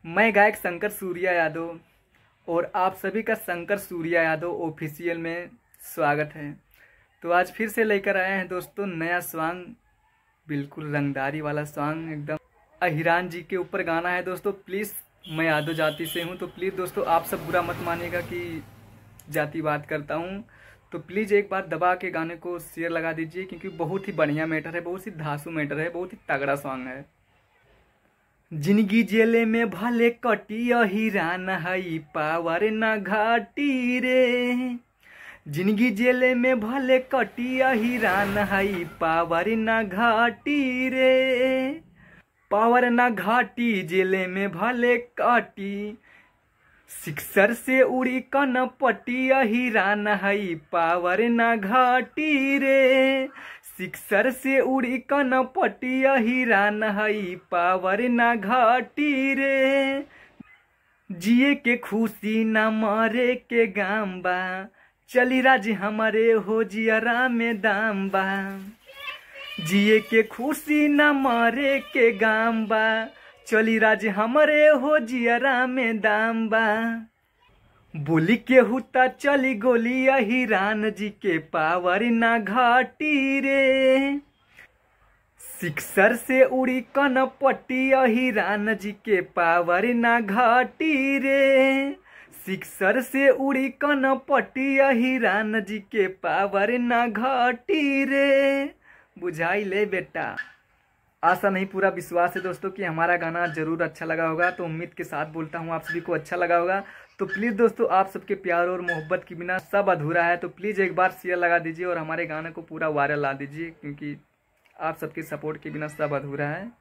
मैं गायक शंकर सूर्या यादव और आप सभी का शंकर सूर्या यादव ऑफिशियल में स्वागत है। तो आज फिर से लेकर आए हैं दोस्तों नया सॉन्ग, बिल्कुल रंगदारी वाला सॉन्ग, एकदम अहिरान जी के ऊपर गाना है दोस्तों। प्लीज़, मैं यादव जाति से हूं तो प्लीज़ दोस्तों आप सब बुरा मत मानिएगा कि जाति बात करता हूं। तो प्लीज़ एक बार दबा के गाने को शेयर लगा दीजिए, क्योंकि बहुत ही बढ़िया मैटर है, बहुत ही धांसू मैटर है, बहुत ही तगड़ा सॉन्ग है। जिंदगी जेले में भले कटी अहिरान हई पावर ना घाटी रे। जिंदगी जेले में भले कटी अहिरान हई पावर ना घाटी रे। पावर ना घाटी जेले में भले काटी, सिक्सर से उड़ी कनपटी अहिरान हई पावर ना घाटी रे। सिक्सर से उड़ी कनपटी अहिरान हई पावर ना घाटी रे। जिए के खुशी ना मरे के गाम बा, चली राज हमारे हो जियरा में दाम बा। जिए के खुशी ना मरे के गाम बा, चली राज हमारे हो जियरा में दाम बा। बोली के हुता चली गोली अहिरान जी के पावर ना घाटी रे। सिक्सर से उड़ी कनपटी अहिरान जी के पावर ना घाटी रे। सिक्सर से उड़ी कनपटी अहिरान जी के पावर ना घाटी रे। बुझाई ले बेटा। आशा नहीं पूरा विश्वास है दोस्तों कि हमारा गाना जरूर अच्छा लगा होगा। तो उम्मीद के साथ बोलता हूँ आप सभी को अच्छा लगा होगा। तो प्लीज़ दोस्तों आप सबके प्यार और मोहब्बत के बिना सब अधूरा है। तो प्लीज़ एक बार शेयर लगा दीजिए और हमारे गाने को पूरा वायरल ला दीजिए, क्योंकि आप सबके सपोर्ट के बिना सब अधूरा है।